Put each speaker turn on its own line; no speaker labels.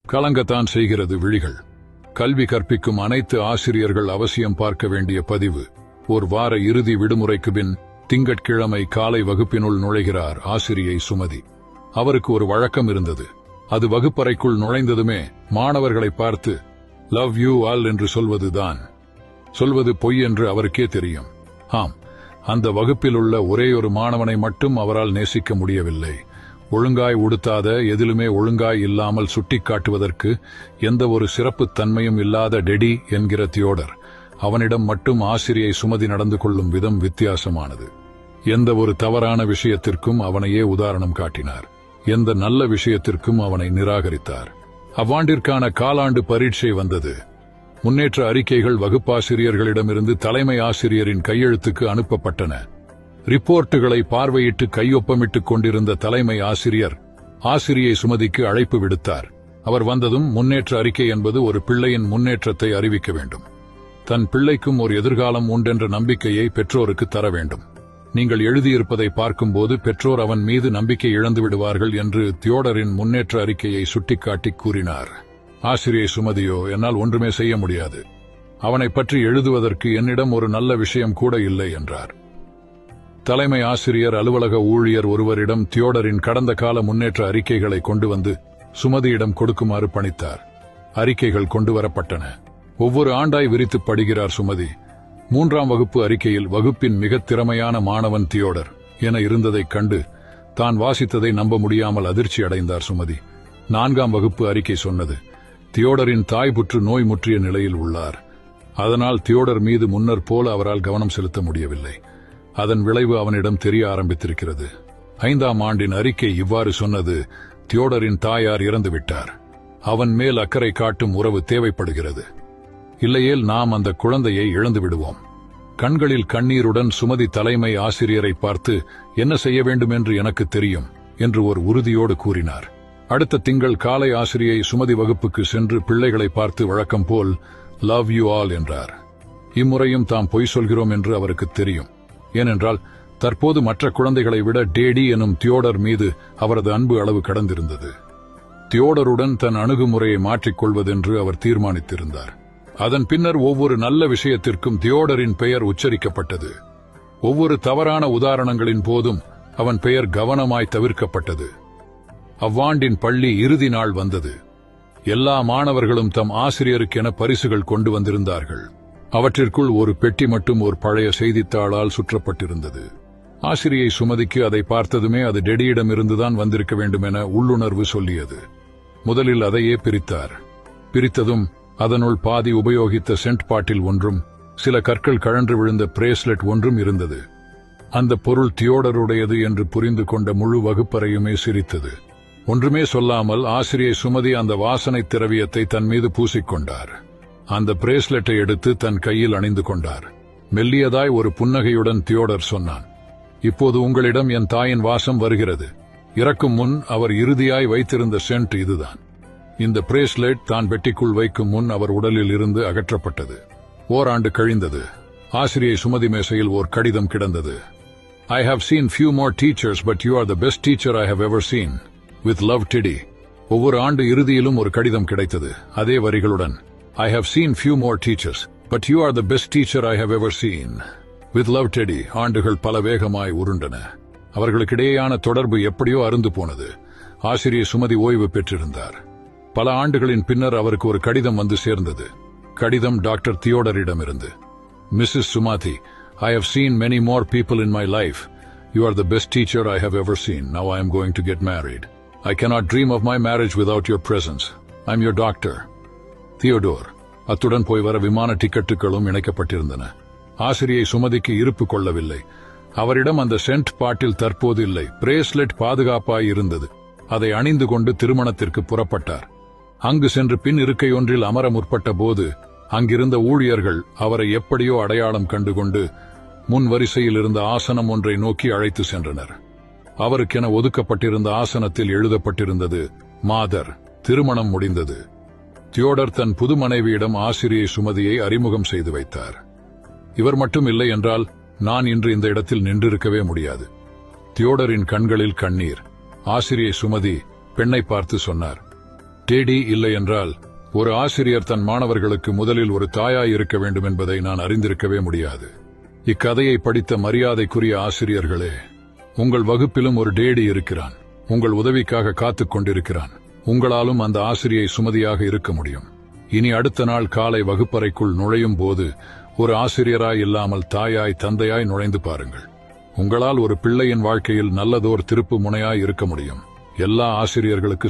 கலங்கத்தான் செய்கிறது விழிகள். கல்வி கற்பிக்கும் அனைத்து ஆசிரியர்கள் அவசியம் பார்க்க வேண்டிய பதிவு. ஒரு வார இறுதி விடுமுறைக்கு பின் திங்கட்கிழமை காலை வகுப்பினுள் நுழைகிறார் ஆசிரியை சுமதி. அவருக்கு ஒரு வழக்கம் இருந்தது. அது வகுப்பறைக்குள் நுழைந்ததுமே மாணவர்களை பார்த்து லவ் யூ ஆல் என்று சொல்வதுதான். சொல்வது பொய் என்று அவருக்கே தெரியும். ஆம், அந்த வகுப்பில் உள்ள ஒரேயொரு மாணவனை மட்டும் அவரால் நேசிக்க முடியவில்லை. ஒழுங்காய் உடுத்தாத, எதிலுமே ஒழுங்காய் இல்லாமல் சுட்டிக்காட்டுவதற்கு எந்த ஒரு சிறப்புத் தன்மையும் இல்லாத டெடி என்கிற தியோடர். அவனிடம் மட்டும் ஆசிரியை சுமதி நடந்து கொள்ளும் விதம் வித்தியாசமானது. எந்த ஒரு தவறான விஷயத்திற்கும் அவனையே உதாரணம் காட்டினார். எந்த நல்ல விஷயத்திற்கும் அவனை நிராகரித்தார். அவ்வாண்டிற்கான காலாண்டு பரீட்சை வந்தது. முன்னேற்ற அறிக்கைகள் வகுப்பாசிரியர்களிடமிருந்து தலைமை ஆசிரியரின் கையெழுத்துக்கு அனுப்பப்பட்டன. ரிப்போர்ட்டுகளை பார்வையிட்டு கையொப்பமிட்டுக் கொண்டிருந்த தலைமை ஆசிரியர் ஆசிரியை சுமதிக்கு அழைப்பு விடுத்தார். அவர் வந்ததும் முன்னேற்ற அறிக்கை என்பது ஒரு பிள்ளையின் முன்னேற்றத்தை அறிவிக்க வேண்டும். தன் பிள்ளைக்கும் ஒரு எதிர்காலம் உண்டென்ற நம்பிக்கையை பெற்றோருக்கு தர வேண்டும். நீங்கள் எழுதியிருப்பதை பார்க்கும்போது பெற்றோர் அவன் மீது நம்பிக்கை இழந்து விடுவார்கள் என்று தியோடரின் முன்னேற்ற அறிக்கையை சுட்டிக்காட்டி கூறினார். ஆசிரியை சுமதியோ, என்னால் ஒன்றுமே செய்ய முடியாது. அவனை பற்றி எழுதுவதற்கு என்னிடம் ஒரு நல்ல விஷயம் கூட இல்லை என்றார். தலைமை ஆசிரியர் அலுவலக ஊழியர் ஒருவரிடம் தியோடரின் கடந்த கால முன்னேற்ற அறிக்கைகளை கொண்டு வந்து சுமதியிடம் கொடுக்குமாறு பணித்தார். அறிக்கைகள் கொண்டுவரப்பட்டன. ஒவ்வொரு ஆண்டாய் விரித்து படிக்கிறார் சுமதி. 3ஆம் வகுப்பு அறிக்கையில் வகுப்பின் மிகத் திறமையான மாணவன் தியோடர் என இருந்ததைக் கண்டு தான் வாசித்ததை நம்ப முடியாமல் அதிர்ச்சி அடைந்தார் சுமதி. 4ஆம் வகுப்பு அறிக்கை சொன்னது, தியோடரின் தாய் புற்று நோய் முற்றிய நிலையில் உள்ளார். அதனால் தியோடர் மீது முன்னர் போல அவரால் கவனம் செலுத்த முடியவில்லை. அதன் விளைவு அவனிடம் தெரிய ஆரம்பித்திருக்கிறது. 5ஆம் ஆண்டின் அறிக்கை இவ்வாறு சொன்னது, தியோடரின் தாயார் இறந்துவிட்டார். அவன் மேல் அக்கறை காட்டும் உறவு தேவைப்படுகிறது. இல்லையேல் நாம் அந்த குழந்தையை இழந்து விடுவோம். கண்களில் கண்ணீருடன் சுமதி தலைமை ஆசிரியரை பார்த்து, என்ன செய்ய வேண்டும் என்று எனக்கு தெரியும் என்று ஒரு உறுதியோடு கூறினார். அடுத்த திங்கள் காலை ஆசிரியை சுமதி வகுப்புக்கு சென்று பிள்ளைகளை பார்த்து வழக்கம் போல் லவ் யூ ஆல் என்றார். இம்முறையும் தாம் பொய் சொல்கிறோம் என்று அவருக்கு தெரியும். ஏனென்றால் தற்போது மற்ற குழந்தைகளை விட டேடி எனும் தியோடர் மீது அவரது அன்பு அளவு கடந்திருந்தது. தியோடருடன் தன் அணுகுமுறையை மாற்றிக்கொள்வதென்று அவர் தீர்மானித்திருந்தார். அதன் பின்னர் ஒவ்வொரு நல்ல விஷயத்திற்கும் தியோடரின் பெயர் உச்சரிக்கப்பட்டது. ஒவ்வொரு தவறான உதாரணங்களின் போதும் அவன் பெயர் கவனமாய் தவிர்க்கப்பட்டது. அவ்வாண்டின் பள்ளி இறுதி நாள் வந்தது. எல்லா மாணவர்களும் தம் ஆசிரியருக்கென பரிசுகள் கொண்டு வந்திருந்தார்கள். அவற்றிற்குள் ஒரு பெட்டி மட்டும் ஒரு பழைய செய்தித்தாளால் சுற்றப்பட்டிருந்தது. ஆசிரியை சுமதிக்கு அதை பார்த்ததுமே அது டெடியிடமிருந்துதான் வந்திருக்க வேண்டும் என உள்ளுணர்வு சொல்லியது. முதலில் அதையே பிரித்தார். பிரித்ததும் அதனுள் பாதி உபயோகித்த சென்ட் பாட்டில் ஒன்றும் சில கற்கள் கழன்று விழுந்த பிரேஸ்லெட் ஒன்றும் இருந்தது. அந்த பொருள் தியோடருடையது என்று புரிந்து கொண்ட முழு வகுப்பறையுமே சிரித்தது. ஒன்றுமே சொல்லாமல் ஆசிரியை சுமதி அந்த வாசனை திரவியத்தை தன் மீது பூசிக்கொண்டார். அந்த பிரேஸ்லெட்டை எடுத்து தன் கையில் அணிந்து கொண்டார். மெல்லியதாய் ஒரு புன்னகையுடன் தியோடர் சொன்னான், இப்போது உங்களிடம் என் தாயின் வாசம் வருகிறது. இறக்கும் முன் அவர் இறுதியாய் வைத்திருந்த சென்ட் இதுதான். இந்த பிரேஸ்லெட் தான் பெட்டிக்குள் வைக்கும் முன் அவர் உடலில் இருந்து அகற்றப்பட்டது. ஓராண்டு கழிந்தது. ஆசிரியை சுமதி மேசையில் ஓர் கடிதம் கிடந்தது. I have seen few more teachers, but you are the best teacher I have ever seen. With love, Teddy. ஒவ்வொரு ஆண்டு இறுதியிலும் ஒரு கடிதம் கிடைத்தது. அதே வரிகளுடன், I have seen few more teachers, but you are the best teacher I have ever seen. With love, Teddy. ஆண்டுகள் பல வேகமாய் உருண்டன. அவர்களுக்கிடையேயான தொடர்பு எப்படியோ அருந்து போனது. ஆசிரியை சுமதி ஓய்வு பெற்றிருந்தார். பல ஆண்டுகளின் பின்னர் அவருக்கு ஒரு கடிதம் வந்து சேர்ந்தது. கடிதம் doctor தியோடரிடமிருந்து. Mrs. Sumathi, I have seen many more people in my life. You are the best teacher I have ever seen. Now I am going to get married. I cannot dream of my marriage without your presence. I am your doctor. Theodore. அத்துடன் போய் வர விமான டிக்கெட்டுகளும் இணைக்கப்பட்டிருந்தன. ஆசிரியை சுமதிக்கு இருப்பு கொள்ளவில்லை. அவரிடம் அந்த send பாட்டில் தற்போது இல்லை. பிரேஸ்லெட் பாதுகாப்பாய் இருந்தது. அதை அணிந்து கொண்டு திருமணத்திற்கு புறப்பட்டார். அங்கு சென்று பின் இருக்கை ஒன்றில் அமர முற்பட்ட போது அங்கிருந்த ஊழியர்கள் அவரை எப்படியோ அடையாளம் கண்டுகொண்டு முன் வரிசையில் இருந்த ஆசனம் ஒன்றை நோக்கி அழைத்து சென்றனர். அவருக்கென ஒதுக்கப்பட்டிருந்த ஆசனத்தில் எழுதப்பட்டிருந்தது, மாதர். திருமணம் முடிந்தது. தியோடர் தன் புது மனைவியிடம் ஆசிரியை சுமதியை அறிமுகம் செய்து வைத்தார். இவர் மட்டும் இல்லை என்றால் நான் இன்று இந்த இடத்தில் நின்றிருக்கவே முடியாது. தியோடரின் கண்களில் கண்ணீர். ஆசிரியை சுமதி பெண்ணை பார்த்து சொன்னார், டேடி, இல்லை என்றால் ஒரு ஆசிரியர் தன் மாணவர்களுக்கு முதலில் ஒரு தாயாய் இருக்க வேண்டும் என்பதை நான் அறிந்திருக்கவே முடியாது. இக்கதையை படித்த மரியாதைக்குரிய ஆசிரியர்களே, உங்கள் வகுப்பிலும் ஒரு டேடி இருக்கிறான். உங்கள் உதவிக்காக காத்துக் கொண்டிருக்கிறான். உங்களாலும் அந்த ஆசிரியை சுமதியாக இருக்க முடியும். இனி அடுத்த நாள் காலை வகுப்பறைக்குள் நுழையும் போது ஒரு ஆசிரியராய் இல்லாமல் தாயாய், தந்தையாய் நுழைந்து பாருங்கள். உங்களால் ஒரு பிள்ளையின் வாழ்க்கையில் நல்லதோர் திருப்பு முனையாய் இருக்க முடியும். எல்லா ஆசிரியர்களுக்கு